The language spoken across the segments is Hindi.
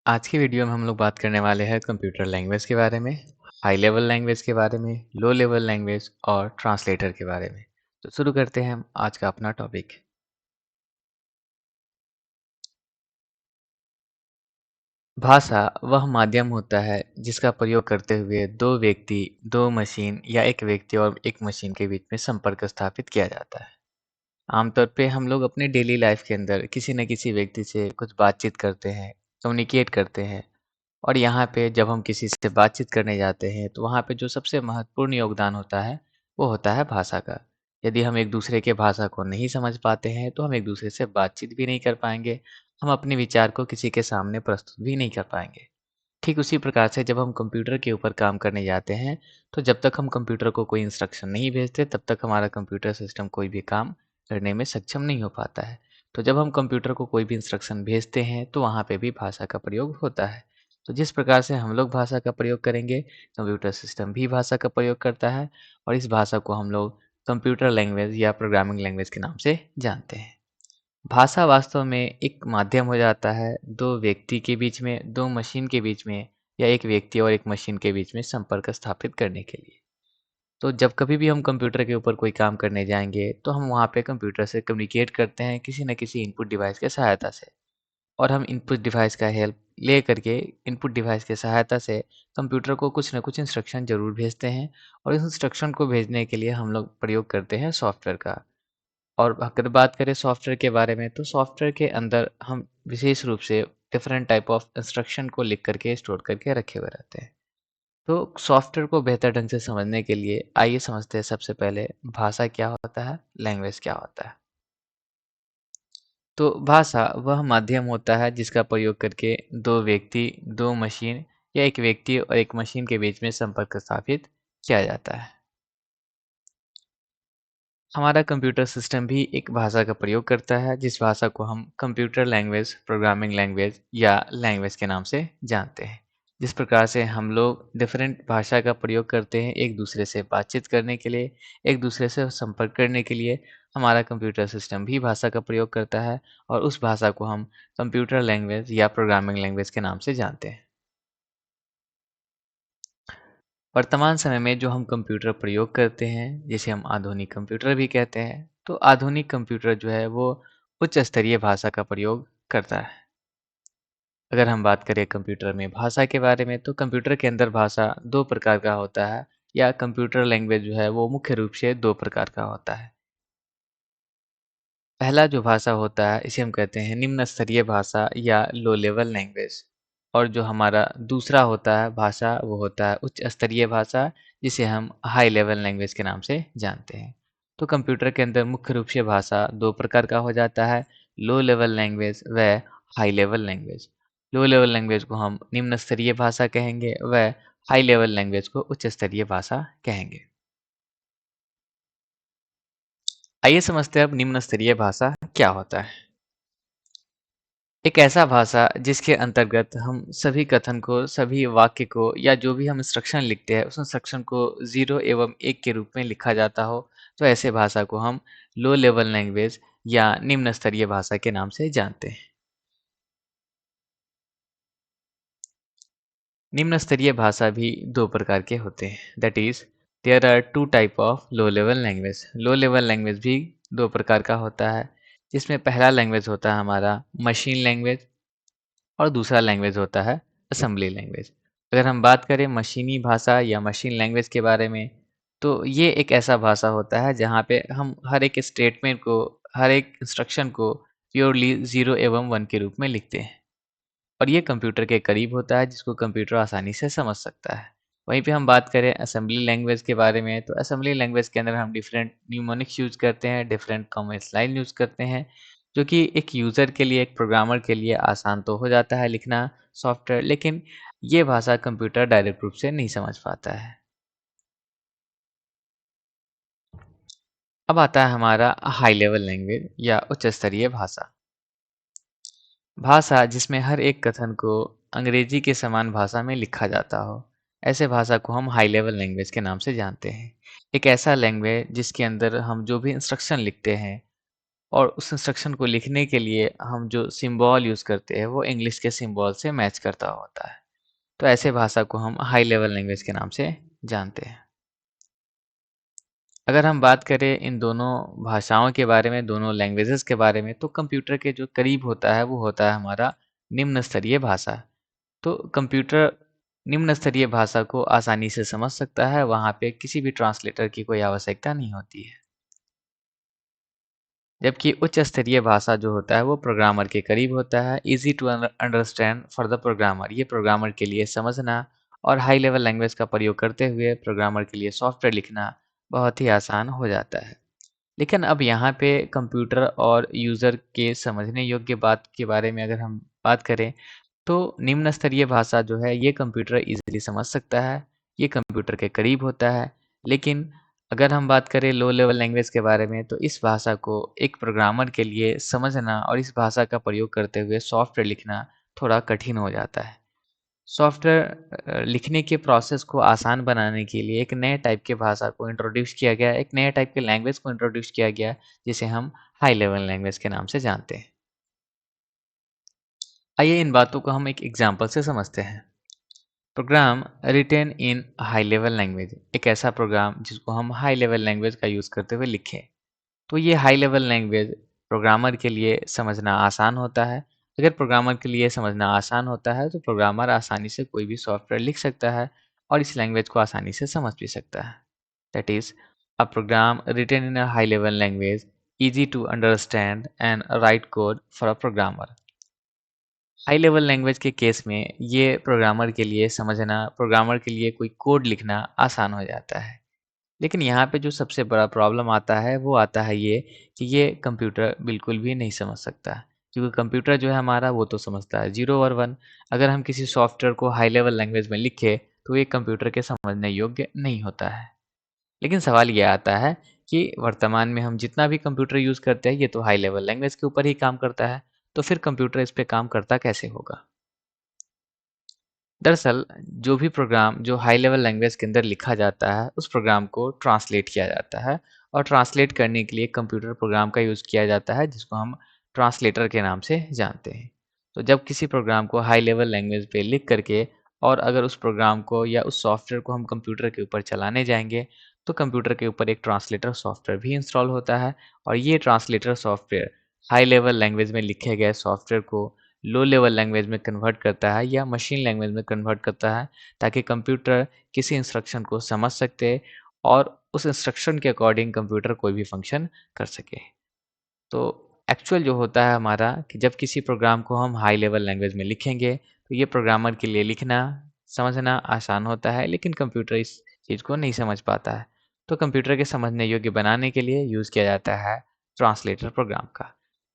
आज की वीडियो में हम लोग बात करने वाले हैं कंप्यूटर लैंग्वेज के बारे में, हाई लेवल लैंग्वेज के बारे में, लो लेवल लैंग्वेज और ट्रांसलेटर के बारे में। तो शुरू करते हैं हम आज का अपना टॉपिक। भाषा वह माध्यम होता है जिसका प्रयोग करते हुए दो व्यक्ति, दो मशीन या एक व्यक्ति और एक मशीन के बीच में संपर्क स्थापित किया जाता है। आमतौर पे हम लोग अपने डेली लाइफ के अंदर किसी न किसी व्यक्ति से कुछ बातचीत करते हैं, कम्युनिकेट करते हैं। और यहाँ पे जब हम किसी से बातचीत करने जाते हैं तो वहाँ पे जो सबसे महत्वपूर्ण योगदान होता है वो होता है भाषा का। यदि हम एक दूसरे के भाषा को नहीं समझ पाते हैं तो हम एक दूसरे से बातचीत भी नहीं कर पाएंगे। हम अपने विचार को किसी के सामने प्रस्तुत भी नहीं कर पाएंगे। ठीक उसी प्रकार से जब हम कंप्यूटर के ऊपर काम करने जाते हैं तो जब तक हम कंप्यूटर को कोई इंस्ट्रक्शन नहीं भेजते तब तक हमारा कंप्यूटर सिस्टम कोई भी काम करने में सक्षम नहीं हो पाता है। तो जब हम कंप्यूटर को कोई भी इंस्ट्रक्शन भेजते हैं तो वहाँ पे भी भाषा का प्रयोग होता है। तो जिस प्रकार से हम लोग भाषा का प्रयोग करेंगे, कंप्यूटर सिस्टम भी भाषा का प्रयोग करता है और इस भाषा को हम लोग कंप्यूटर लैंग्वेज या प्रोग्रामिंग लैंग्वेज के नाम से जानते हैं। भाषा वास्तव में एक माध्यम हो जाता है दो व्यक्ति के बीच में, दो मशीन के बीच में या एक व्यक्ति और एक मशीन के बीच में संपर्क स्थापित करने के लिए। तो जब कभी भी हम कंप्यूटर के ऊपर कोई काम करने जाएँगे, तो हम वहाँ पे कंप्यूटर से कम्युनिकेट करते हैं किसी न किसी इनपुट डिवाइस की सहायता से। और हम इनपुट डिवाइस का हेल्प ले करके इनपुट डिवाइस की सहायता से कंप्यूटर को कुछ न कुछ इंस्ट्रक्शन ज़रूर भेजते हैं और इस इंस्ट्रक्शन को भेजने के लिए हम लोग प्रयोग करते हैं सॉफ्टवेयर का। और अगर बात करें सॉफ्टवेयर के बारे में तो सॉफ्टवेयर के अंदर हम विशेष रूप से डिफरेंट टाइप ऑफ इंस्ट्रक्शन को लिख करके स्टोर करके रखे हुए रहते हैं। तो सॉफ्टवेयर को बेहतर ढंग से समझने के लिए आइए समझते हैं सबसे पहले भाषा क्या होता है, लैंग्वेज क्या होता है। तो भाषा वह माध्यम होता है जिसका प्रयोग करके दो व्यक्ति, दो मशीन या एक व्यक्ति और एक मशीन के बीच में संपर्क स्थापित किया जाता है। हमारा कंप्यूटर सिस्टम भी एक भाषा का प्रयोग करता है जिस भाषा को हम कंप्यूटर लैंग्वेज, प्रोग्रामिंग लैंग्वेज या लैंग्वेज के नाम से जानते हैं। जिस प्रकार से हम लोग डिफरेंट भाषा का प्रयोग करते हैं एक दूसरे से बातचीत करने के लिए, एक दूसरे से संपर्क करने के लिए, हमारा कंप्यूटर सिस्टम भी भाषा का प्रयोग करता है और उस भाषा को हम कंप्यूटर लैंग्वेज या प्रोग्रामिंग लैंग्वेज के नाम से जानते हैं। वर्तमान समय में जो हम कंप्यूटर प्रयोग करते हैं, जिसे हम आधुनिक कंप्यूटर भी कहते हैं, तो आधुनिक कंप्यूटर जो है वो उच्च स्तरीय भाषा का प्रयोग करता है। अगर हम बात करें कंप्यूटर में भाषा के बारे में, तो कंप्यूटर के अंदर भाषा 2 प्रकार का होता है या कंप्यूटर लैंग्वेज जो है वो मुख्य रूप से 2 प्रकार का होता है। पहला जो भाषा होता है इसे हम कहते हैं निम्न स्तरीय भाषा या लो लेवल लैंग्वेज। और जो हमारा दूसरा होता है भाषा वो होता है उच्च स्तरीय भाषा, जिसे हम हाई लेवल लैंग्वेज के नाम से जानते हैं। तो कंप्यूटर के अंदर मुख्य रूप से भाषा 2 प्रकार का हो जाता है, लो लेवल लैंग्वेज व high level language. Low level language को हम निम्न स्तरीय भाषा कहेंगे व हाई लेवल लैंग्वेज को उच्च स्तरीय भाषा कहेंगे। आइए समझते हैं अब निम्न स्तरीय भाषा क्या होता है। एक ऐसा भाषा जिसके अंतर्गत हम सभी कथन को, सभी वाक्य को या जो भी हम इंस्ट्रक्शन लिखते हैं, उस इंस्ट्रक्शन को 0 एवं 1 के रूप में लिखा जाता हो, तो ऐसे भाषा को हम लो लेवल लैंग्वेज या निम्न स्तरीय भाषा के नाम से जानते हैं। निम्न स्तरीय भाषा भी 2 प्रकार के होते हैं, that is there are 2 type of low level language. Low level language भी 2 प्रकार का होता है, जिसमें पहला लैंग्वेज होता है हमारा मशीन लैंग्वेज और दूसरा लैंग्वेज होता है असेंबली लैंग्वेज। अगर हम बात करें मशीनी भाषा या मशीन लैंग्वेज के बारे में, तो ये एक ऐसा भाषा होता है जहाँ पे हम हर एक स्टेटमेंट को, हर एक इंस्ट्रक्शन को प्योरली 0 एवं 1 के रूप में लिखते हैं और ये कंप्यूटर के करीब होता है जिसको कंप्यूटर आसानी से समझ सकता है। वहीं पे हम बात करें असेंबली लैंग्वेज के बारे में, तो असेंबली लैंग्वेज के अंदर हम डिफरेंट न्यूमोनिक्स यूज़ करते हैं, डिफरेंट कॉमेंट्स लाइन यूज़ करते हैं, जो कि एक यूज़र के लिए, एक प्रोग्रामर के लिए आसान तो हो जाता है लिखना सॉफ्टवेयर, लेकिन ये भाषा कंप्यूटर डायरेक्ट रूप से नहीं समझ पाता है। अब आता है हमारा हाई लेवल लैंग्वेज या उच्च स्तरीय भाषा। भाषा जिसमें हर एक कथन को अंग्रेजी के समान भाषा में लिखा जाता हो, ऐसे भाषा को हम हाई लेवल लैंग्वेज के नाम से जानते हैं। एक ऐसा लैंग्वेज जिसके अंदर हम जो भी इंस्ट्रक्शन लिखते हैं और उस इंस्ट्रक्शन को लिखने के लिए हम जो सिंबल यूज़ करते हैं वो इंग्लिश के सिंबल से मैच करता होता है। तो ऐसे भाषा को हम हाई लेवल लैंग्वेज के नाम से जानते हैं। अगर हम बात करें इन दोनों भाषाओं के बारे में, दोनों लैंग्वेजेज़ के बारे में, तो कंप्यूटर के जो करीब होता है वो होता है हमारा निम्न स्तरीय भाषा। तो कंप्यूटर निम्न स्तरीय भाषा को आसानी से समझ सकता है, वहाँ पे किसी भी ट्रांसलेटर की कोई आवश्यकता नहीं होती है। जबकि उच्च स्तरीय भाषा जो होता है वो प्रोग्रामर के करीब होता है, easy to understand for the programmer. ये प्रोग्रामर के लिए समझना और हाई लेवल लैंग्वेज का प्रयोग करते हुए प्रोग्रामर के लिए सॉफ्टवेयर लिखना बहुत ही आसान हो जाता है। लेकिन अब यहाँ पे कंप्यूटर और यूज़र के समझने योग्य बात के बारे में अगर हम बात करें, तो निम्न स्तरीय भाषा जो है ये कंप्यूटर ईज़िली समझ सकता है, ये कंप्यूटर के करीब होता है। लेकिन अगर हम बात करें लो लेवल लैंग्वेज के बारे में, तो इस भाषा को एक प्रोग्रामर के लिए समझना और इस भाषा का प्रयोग करते हुए सॉफ्टवेयर लिखना थोड़ा कठिन हो जाता है। सॉफ्टवेयर लिखने के प्रोसेस को आसान बनाने के लिए एक नए टाइप के भाषा को इंट्रोड्यूस किया गया है, एक नए टाइप के लैंग्वेज को इंट्रोड्यूस किया गया है, जिसे हम हाई लेवल लैंग्वेज के नाम से जानते हैं। आइए इन बातों को हम एक एग्जांपल से समझते हैं। Program written in high level language, एक ऐसा प्रोग्राम जिसको हम हाई लेवल लैंग्वेज का यूज़ करते हुए लिखें। तो ये हाई लेवल लैंग्वेज प्रोग्रामर के लिए समझना आसान होता है। अगर प्रोग्रामर के लिए समझना आसान होता है तो प्रोग्रामर आसानी से कोई भी सॉफ्टवेयर लिख सकता है और इस लैंग्वेज को आसानी से समझ भी सकता है। That is a program written in a high level language easy to understand and write code for a programmer। High level language के केस में ये प्रोग्रामर के लिए समझना, प्रोग्रामर के लिए कोई कोड लिखना आसान हो जाता है। लेकिन यहाँ पे जो सबसे बड़ा प्रॉब्लम आता है वो आता है ये कि ये कंप्यूटर बिल्कुल भी नहीं समझ सकता। क्योंकि कंप्यूटर जो है हमारा वो तो समझता है 0 और 1। अगर हम किसी सॉफ्टवेयर को हाई लेवल लैंग्वेज में लिखें तो ये कंप्यूटर के समझने योग्य नहीं होता है। लेकिन सवाल ये आता है कि वर्तमान में हम जितना भी कंप्यूटर यूज़ करते हैं ये तो हाई लेवल लैंग्वेज के ऊपर ही काम करता है। तो फिर कंप्यूटर इस पे काम करता कैसे होगा? दरअसल जो भी प्रोग्राम जो हाई लेवल लैंग्वेज के अंदर लिखा जाता है उस प्रोग्राम को ट्रांसलेट किया जाता है और ट्रांसलेट करने के लिए कंप्यूटर प्रोग्राम का यूज़ किया जाता है जिसको हम ट्रांसलेटर के नाम से जानते हैं। तो जब किसी प्रोग्राम को हाई लेवल लैंग्वेज पे लिख करके और अगर उस प्रोग्राम को या उस सॉफ्टवेयर को हम कंप्यूटर के ऊपर चलाने जाएंगे तो कंप्यूटर के ऊपर एक ट्रांसलेटर सॉफ्टवेयर भी इंस्टॉल होता है और ये translator software high level language में लिखे गए सॉफ्टवेयर को लो लेवल लैंग्वेज में कन्वर्ट करता है या मशीन लैंग्वेज में कन्वर्ट करता है ताकि कंप्यूटर किसी इंस्ट्रक्शन को समझ सकते और उस इंस्ट्रक्शन के अकॉर्डिंग कंप्यूटर कोई भी फंक्शन कर सके। तो एक्चुअल जो होता है हमारा कि जब किसी प्रोग्राम को हम हाई लेवल लैंग्वेज में लिखेंगे तो ये प्रोग्रामर के लिए लिखना समझना आसान होता है लेकिन कंप्यूटर इस चीज़ को नहीं समझ पाता है। तो कंप्यूटर के समझने योग्य बनाने के लिए यूज़ किया जाता है ट्रांसलेटर प्रोग्राम का।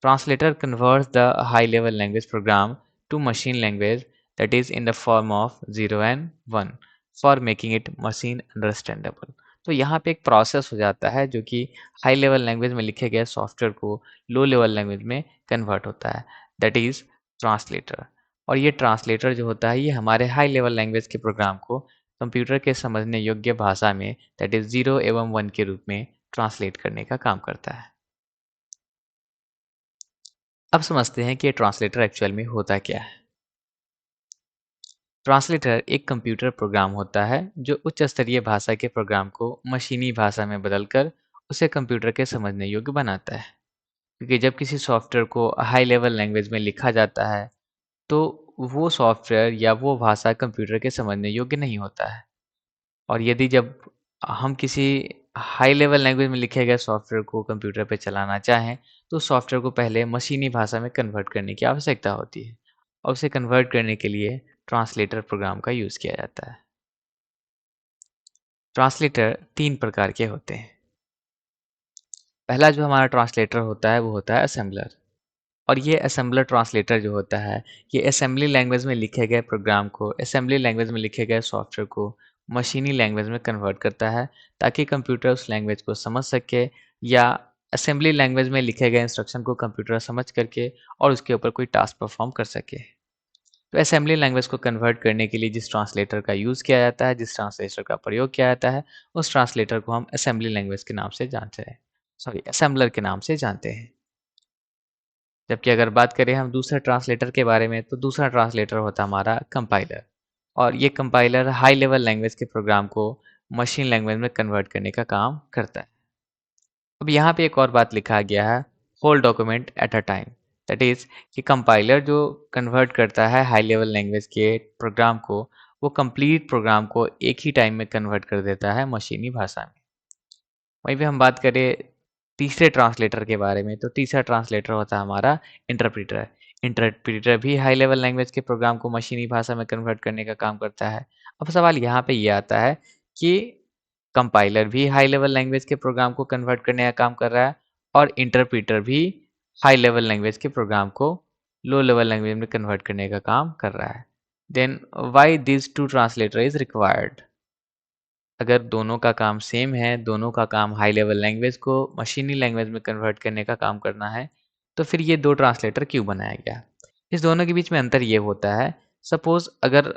Translator converts the high level language program to machine language that is in the form of 0 and 1 for making it machine understandable. तो यहाँ पे एक प्रोसेस हो जाता है जो कि हाई लेवल लैंग्वेज में लिखे गए सॉफ्टवेयर को लो लेवल लैंग्वेज में कन्वर्ट होता है, दैट इज़ ट्रांसलेटर। और ये ट्रांसलेटर जो होता है ये हमारे हाई लेवल लैंग्वेज के प्रोग्राम को कंप्यूटर के समझने योग्य भाषा में दैट इज़ 0 एवं 1 के रूप में ट्रांसलेट करने का काम करता है। अब समझते हैं कि ये ट्रांसलेटर एक्चुअल में होता क्या है। ट्रांसलेटर एक कंप्यूटर प्रोग्राम होता है जो उच्च स्तरीय भाषा के प्रोग्राम को मशीनी भाषा में बदलकर उसे कंप्यूटर के समझने योग्य बनाता है। क्योंकि जब किसी सॉफ्टवेयर को हाई लेवल लैंग्वेज में लिखा जाता है तो वो सॉफ्टवेयर या वो भाषा कंप्यूटर के समझने योग्य नहीं होता है। और यदि जब हम किसी हाई लेवल लैंग्वेज में लिखे गए सॉफ्टवेयर को कंप्यूटर पे चलाना चाहें तो सॉफ्टवेयर को पहले मशीनी भाषा में कन्वर्ट करने की आवश्यकता होती है और उसे कन्वर्ट करने के लिए ट्रांसलेटर प्रोग्राम का यूज़ किया जाता है। ट्रांसलेटर 3 प्रकार के होते हैं। पहला जो हमारा ट्रांसलेटर होता है वो होता है असेंबलर। और ये असेंबलर ट्रांसलेटर जो होता है ये असेंबली लैंग्वेज में लिखे गए प्रोग्राम को असेंबली लैंग्वेज में लिखे गए सॉफ्टवेयर को मशीनी लैंग्वेज में कन्वर्ट करता है ताकि कंप्यूटर उस लैंग्वेज को समझ सके या असेंबली लैंग्वेज में लिखे गए इंस्ट्रक्शन को कंप्यूटर समझ करके और उसके ऊपर कोई टास्क परफॉर्म कर सके। तो असेंबली लैंग्वेज को कन्वर्ट करने के लिए जिस ट्रांसलेटर का यूज़ किया जाता है, जिस ट्रांसलेटर का प्रयोग किया जाता है, उस ट्रांसलेटर को हम असेंबली लैंग्वेज के नाम से जानते हैं, सॉरी असेंबलर के नाम से जानते हैं। जबकि अगर बात करें हम दूसरे ट्रांसलेटर के बारे में, तो दूसरा ट्रांसलेटर होता है हमारा कंपाइलर। और ये कंपाइलर हाई लेवल लैंग्वेज के प्रोग्राम को मशीन लैंग्वेज में कन्वर्ट करने का काम करता है। अब यहाँ पे एक और बात लिखा गया है, whole document at a time. That is कि कंपाइलर जो कन्वर्ट करता है हाई लेवल लैंग्वेज के प्रोग्राम को, वो कंप्लीट प्रोग्राम को एक ही टाइम में कन्वर्ट कर देता है मशीनी भाषा में। वहीं पे हम बात करें तीसरे ट्रांसलेटर के बारे में, तो तीसरा ट्रांसलेटर होता है हमारा इंटरप्रीटर। इंटरप्रीटर भी हाई लेवल लैंग्वेज के प्रोग्राम को मशीनी भाषा में कन्वर्ट करने का काम करता है। अब सवाल यहाँ पे ये आता है कि कंपाइलर भी हाई लेवल लैंग्वेज के प्रोग्राम को कन्वर्ट करने का काम कर रहा है, और इंटरप्रीटर भी हाई लेवल लैंग्वेज के प्रोग्राम को लो लेवल लैंग्वेज में कन्वर्ट करने का काम कर रहा है। Then why this two translator is required? अगर दोनों का काम सेम है, दोनों का काम हाई लेवल लैंग्वेज को मशीनी लैंग्वेज में कन्वर्ट करने का काम करना है, तो फिर ये दो ट्रांसलेटर क्यों बनाया गया? इस दोनों के बीच में अंतर ये होता है, सपोज अगर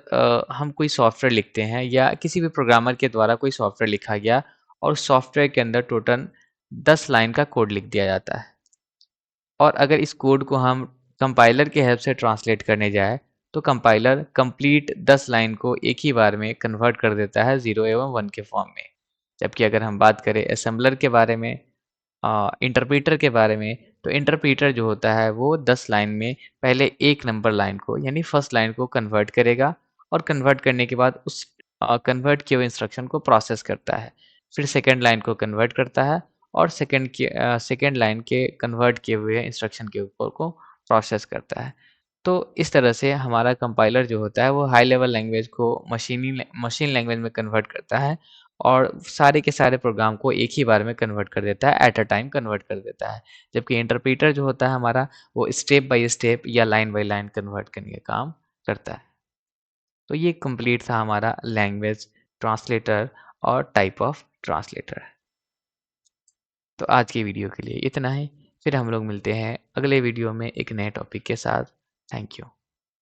हम कोई सॉफ्टवेयर लिखते हैं या किसी भी प्रोग्रामर के द्वारा कोई सॉफ्टवेयर लिखा गया और सॉफ्टवेयर के अंदर टोटल 10 लाइन का कोड लिख दिया जाता है, और अगर इस कोड को हम कंपाइलर की हेल्प से ट्रांसलेट करने जाए, तो कंपाइलर कंप्लीट 10 लाइन को एक ही बार में कन्वर्ट कर देता है 0 एवं 1 के फॉर्म में। जबकि अगर हम बात करें असेंबलर के बारे में, इंटरप्रीटर के बारे में, तो इंटरप्रीटर जो होता है वो 10 लाइन में पहले एक नंबर लाइन को यानी फर्स्ट लाइन को कन्वर्ट करेगा, और कन्वर्ट करने के बाद उस कन्वर्ट किए हुए इंस्ट्रक्शन को प्रोसेस करता है। फिर सेकेंड लाइन को कन्वर्ट करता है, और सेकेंड लाइन के कन्वर्ट किए हुए इंस्ट्रक्शन के ऊपर को प्रोसेस करता है। तो इस तरह से हमारा कंपाइलर जो होता है वो हाई लेवल लैंग्वेज को मशीन लैंग्वेज में कन्वर्ट करता है, और सारे के सारे प्रोग्राम को एक ही बार में कन्वर्ट कर देता है, एट अ टाइम कन्वर्ट कर देता है। जबकि इंटरप्रीटर जो होता है हमारा, वो स्टेप बाय स्टेप या लाइन बाय लाइन कन्वर्ट करने का काम करता है। तो ये कंप्लीट था हमारा लैंग्वेज ट्रांसलेटर और टाइप ऑफ ट्रांसलेटर। तो आज की वीडियो के लिए इतना ही। फिर हम लोग मिलते हैं अगले वीडियो में एक नए टॉपिक के साथ। Thank you.